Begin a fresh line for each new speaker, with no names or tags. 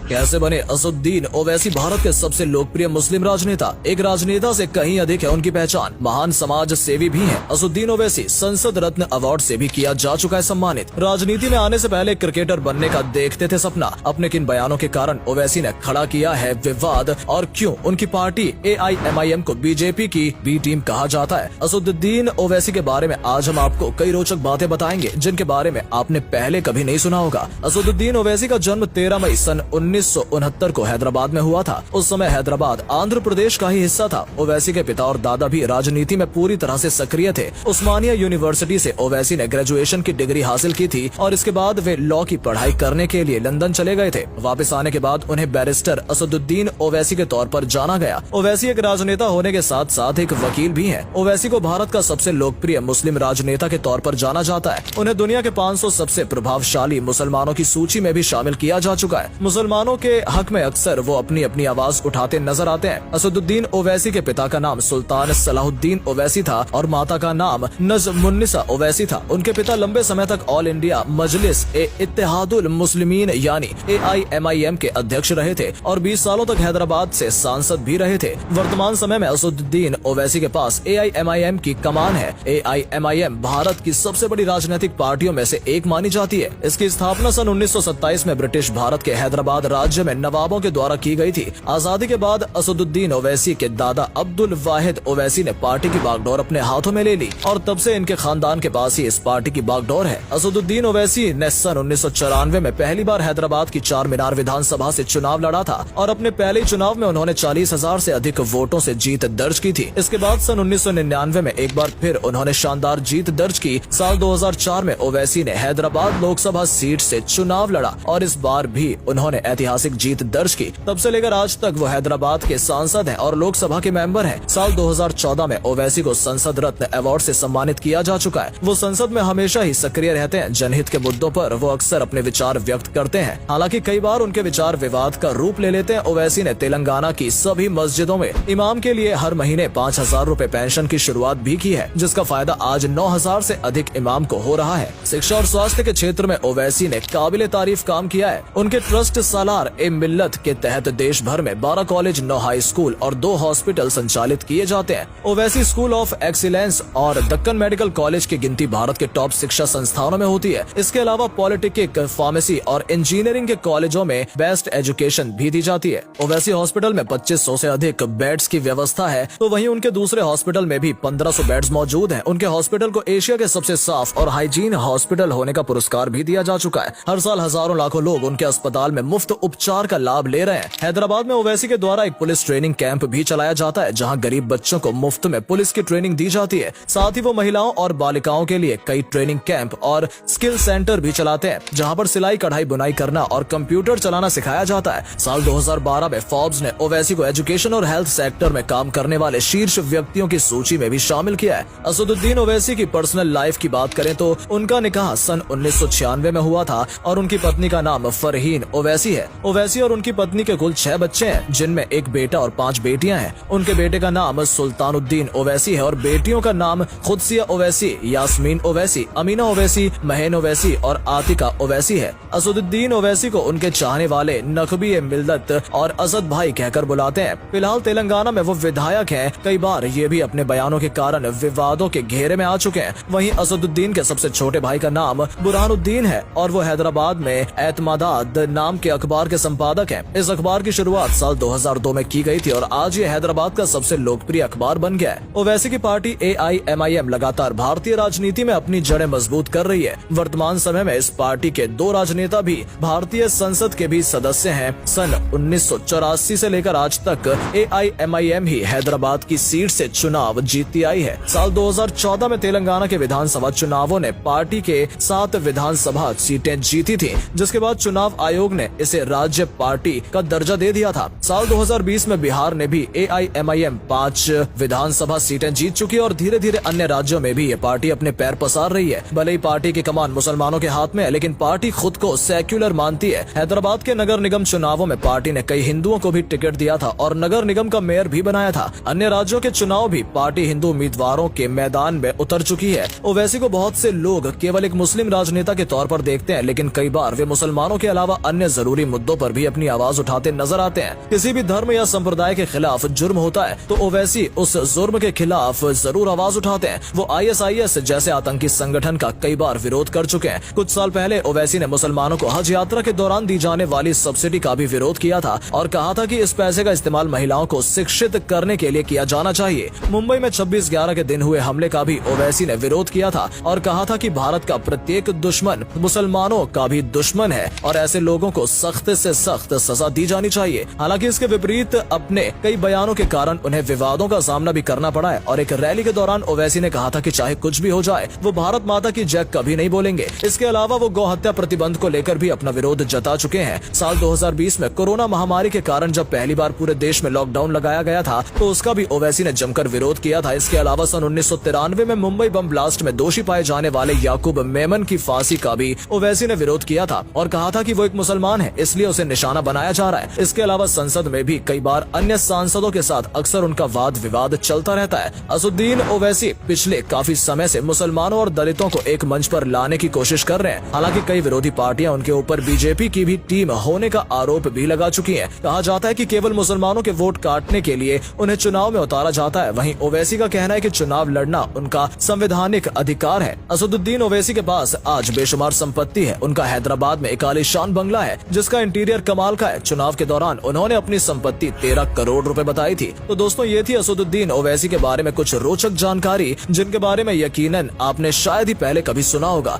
कैसे बने असदुद्दीन ओवैसी भारत के सबसे लोकप्रिय मुस्लिम राजनेता। एक राजनेता से कहीं अधिक है उनकी पहचान। महान समाज सेवी भी हैं। असदुद्दीन ओवैसी संसद रत्न अवार्ड से भी किया जा चुका है सम्मानित। राजनीति में आने से पहले क्रिकेटर बनने का देखते थे सपना। अपने किन बयानों के कारण ओवैसी ने खड़ा किया है विवाद, और क्यों उनकी पार्टी AIMIM को बीजेपी की बी टीम कहा जाता है। असदुद्दीन ओवैसी के बारे में आज हम आपको कई रोचक बातें बताएंगे जिनके बारे में आपने पहले कभी नहीं सुना होगा। असदुद्दीन ओवैसी का जन्म 13 मई सन 1969 को हैदराबाद में हुआ था। उस समय हैदराबाद आंध्र प्रदेश का ही हिस्सा था। ओवैसी के पिता और दादा भी राजनीति में पूरी तरह से सक्रिय थे। उस्मानिया यूनिवर्सिटी से ओवैसी ने ग्रेजुएशन की डिग्री हासिल की थी और इसके बाद वे लॉ की पढ़ाई करने के लिए लंदन चले गए थे। वापस आने के बाद उन्हें बैरिस्टर असदुद्दीन ओवैसी के तौर पर जाना गया। ओवैसी एक राजनेता होने के साथ साथ एक वकील भी हैं। ओवैसी को भारत का सबसे लोकप्रिय मुस्लिम राजनेता के तौर पर जाना जाता है। उन्हें दुनिया के 500 सबसे प्रभावशाली मुसलमानों की सूची में भी शामिल किया जा चुका है। मुसलमानों के हक में अक्सर वो अपनी अपनी आवाज उठाते नजर आते हैं। असदुद्दीन ओवैसी के पिता का नाम सुल्तान सलाहुद्दीन ओवैसी था और माता का नाम नजमुन्निसा ओवैसी था। उनके पिता लंबे समय तक ऑल इंडिया मजलिस ए इत्तेहादुल मुस्लिमीन यानी AIMIM के अध्यक्ष रहे थे और 20 सालों तक हैदराबाद से सांसद भी रहे थे। वर्तमान समय में असदुद्दीन ओवैसी के पास AIMIM की कमान है। AIMIM भारत की सबसे बड़ी राजनीतिक पार्टियों में से एक मानी जाती है। इसकी स्थापना सन 1927 में ब्रिटिश भारत के हैदराबाद राज्य में नवाबों के द्वारा की गई थी। आजादी के बाद असदुद्दीन ओवैसी के दादा अब्दुल वाहिद ओवैसी ने पार्टी की बागडोर अपने हाथों में ले ली और तब से इनके खानदान के पास ही इस पार्टी की बागडोर है। असदुद्दीन ओवैसी ने सन 1994 में पहली बार हैदराबाद की चार मीनार विधानसभा से चुनाव लड़ा था और अपने पहले चुनाव में उन्होंने 40,000 से अधिक वोटों से जीत दर्ज की थी। इसके बाद सन 1999 में एक बार फिर उन्होंने शानदार जीत दर्ज की। साल 2004 में ओवैसी ने हैदराबाद लोकसभा सीट से चुनाव लड़ा और इस बार भी उन्होंने ऐतिहासिक जीत दर्ज की। तब से लेकर आज तक वो हैदराबाद के सांसद हैं और लोकसभा के मेंबर हैं। साल 2014 में ओवैसी को संसद रत्न अवार्ड से सम्मानित किया जा चुका है। वो संसद में हमेशा ही सक्रिय रहते हैं। जनहित के मुद्दों पर वो अक्सर अपने विचार व्यक्त करते हैं। हालांकि कई बार उनके विचार विवाद का रूप ले लेते हैं। ओवैसी ने तेलंगाना की सभी मस्जिदों में इमाम के लिए हर महीने 5,000 रूपए पेंशन की शुरुआत भी की है, जिसका फायदा आज 9,000 से अधिक इमाम को हो रहा है। शिक्षा और स्वास्थ्य के क्षेत्र में ओवैसी ने काबिले तारीफ काम किया है। उनके ट्रस्ट सालार ए मिल्लत के तहत देश भर में 12 कॉलेज, 9 हाई स्कूल और 2 हॉस्पिटल संचालित किए जाते हैं। ओवैसी स्कूल ऑफ एक्सीलेंस और दक्कन मेडिकल कॉलेज की गिनती भारत के टॉप शिक्षा संस्थानों में होती है। इसके अलावा पॉलिटेक्निक, फार्मेसी और इंजीनियरिंग के कॉलेजों में बेस्ट एजुकेशन भी दी जाती है। ओवैसी हॉस्पिटल में 2500 से अधिक बेड्स की व्यवस्था है, तो वहीं उनके दूसरे हॉस्पिटल में भी 1500 बेड्स मौजूद हैं। उनके हॉस्पिटल को एशिया के सबसे साफ और हाइजीन हॉस्पिटल होने का पुरस्कार भी दिया जा चुका है। हर साल हजारों लाखों लोग उनके अस्पताल में मुफ्त उपचार का लाभ ले रहे हैं। हैदराबाद में ओवैसी के द्वारा एक पुलिस ट्रेनिंग कैंप भी चलाया जाता है, जहां गरीब बच्चों को मुफ्त में पुलिस की ट्रेनिंग दी जाती है। साथ ही वो महिलाओं और बालिकाओं के लिए कई ट्रेनिंग कैंप और स्किल सेंटर भी चलाते हैं, जहां पर सिलाई, कढ़ाई, बुनाई करना और कंप्यूटर चलाना सिखाया जाता है। साल 2012 में फोर्ब्स ने ओवैसी को एजुकेशन और हेल्थ सेक्टर में काम करने वाले शीर्ष व्यक्तियों की सूची में भी शामिल किया है। असदुद्दीन ओवैसी की पर्सनल लाइफ की बात करें तो उनका निकाह सन 1996 में हुआ था और उनकी पत्नी का नाम फरहीन ओवैसी है। ओवैसी और उनकी पत्नी के कुल 6 बच्चे हैं, जिनमें एक बेटा और 5 बेटियां हैं। उनके बेटे का नाम सुल्तानुद्दीन ओवैसी है और बेटियों का नाम खुदसिया ओवैसी, यास्मीन ओवैसी, अमीना ओवैसी, महन ओवैसी और आतिका ओवैसी है। असदुद्दीन ओवैसी को उनके चाहने वाले नकबी ए मिल्लत और असद भाई कहकर बुलाते हैं। फिलहाल तेलंगाना में वो विधायक हैं। कई बार ये भी अपने बयानों के कारण विवादों के घेरे में आ चुके हैं। वहीं असदुद्दीन के सबसे छोटे भाई का नाम बुरहानुद्दीन है और वो हैदराबाद में एतमादाद नाम के अखबार के संपादक हैं। इस अखबार की शुरुआत साल 2002 में की गई थी और आज ये हैदराबाद का सबसे लोकप्रिय अखबार बन गया है। ओवैसी की पार्टी AIMIM लगातार भारतीय राजनीति में अपनी जड़ें मजबूत कर रही है। वर्तमान समय में इस पार्टी के 2 राजनेता भी भारतीय संसद के भी सदस्य हैं। सन 1984 से लेकर आज तक AIMIM ही हैदराबाद की सीट से चुनाव जीतती आई है। साल 2014 में तेलंगाना के विधानसभा चुनावों ने पार्टी के 7 विधानसभा सीटें जीती थी, जिसके बाद चुनाव आयोग ने इसे राज्य पार्टी का दर्जा दे दिया था। साल 2020 में बिहार ने भी AIMIM 5 विधानसभा सीटें जीत चुकी और धीरे धीरे अन्य राज्यों में भी ये पार्टी अपने पैर पसार रही है। भले ही पार्टी की कमान मुसलमानों के हाथ में है, लेकिन पार्टी खुद को सेक्युलर मानती है। हैदराबाद के नगर निगम चुनावों में पार्टी ने कई हिंदुओं को भी टिकट दिया था और नगर निगम का मेयर भी बनाया था। अन्य राज्यों के चुनाव भी पार्टी हिंदू उम्मीदवारों के मैदान में उतर चुकी है। ओवैसी को बहुत से लोग केवल एक मुस्लिम राजनेता के तौर पर देखते हैं, लेकिन कई बार वे मुसलमानों के अलावा अन्य जरूरी मुद्दों पर भी अपनी आवाज उठाते नजर आते हैं। किसी भी धर्म या संप्रदाय के खिलाफ जुर्म होता है तो ओवैसी उस जुर्म के खिलाफ जरूर आवाज उठाते हैं। वो ISIS जैसे आतंकी संगठन का कई बार विरोध कर चुके हैं। कुछ साल पहले ओवैसी ने मुसलमानों को हज यात्रा के दौरान दी जाने वाली सब्सिडी का भी विरोध किया था और कहा था कि इस पैसे का इस्तेमाल महिलाओं को शिक्षित करने के लिए किया जाना चाहिए। मुंबई में 26/11 के दिन हुए हमले का भी ओवैसी ने विरोध किया था और कहा था कि भारत का प्रत्येक दुश्मन मुसलमानों का भी दुश्मन है और ऐसे लोगों को सख्त से सख्त सजा दी जानी चाहिए। हालांकि इसके विपरीत अपने कई बयानों के कारण उन्हें विवादों का सामना भी करना पड़ा है और एक रैली के दौरान ओवैसी ने कहा था कि चाहे कुछ भी हो जाए वो भारत माता की जय कभी नहीं बोलेंगे। इसके अलावा वो गौ हत्या प्रतिबंध को लेकर भी अपना विरोध जता चुके हैं। साल 2020 में कोरोना महामारी के कारण जब पहली बार पूरे देश में लॉकडाउन लगाया गया था तो उसका भी ओवैसी ने जमकर विरोध किया था। इसके अलावा सन 1993 में मुंबई बम ब्लास्ट में दोषी पाए जाने वाले याकूब मेमन की फांसी का भी ओवैसी ने विरोध किया था और कहा था कि वो एक मुसलमान है इसलिए उसे निशाना बनाया जा रहा है। इसके अलावा संसद में भी कई बार अन्य सांसदों के साथ अक्सर उनका वाद विवाद चलता रहता है। असदुद्दीन ओवैसी पिछले काफी समय से मुसलमानों और दलितों को एक मंच पर लाने की कोशिश कर रहे हैं। हालांकि कई विरोधी पार्टियां उनके ऊपर बीजेपी की भी टीम होने का आरोप भी लगा चुकी हैं। कहा जाता है कि केवल मुसलमानों के वोट काटने के लिए उन्हें चुनाव में उतारा जाता है। वहीं ओवैसी का कहना है कि चुनाव लड़ना उनका संवैधानिक अधिकार है। असदुद्दीन ओवैसी के पास आज बेशुमार संपत्ति है। उनका हैदराबाद में एक आलीशान बंगला है जिसका इंटीरियर कमाल का है। चुनाव के दौरान उन्होंने अपनी संपत्ति 13 करोड़ रुपए बताई थी। तो दोस्तों ये थी असदुद्दीन ओवैसी के बारे में कुछ रोचक जानकारी जिनके बारे में यकीनन आपने शायद ही पहले कभी सुना होगा।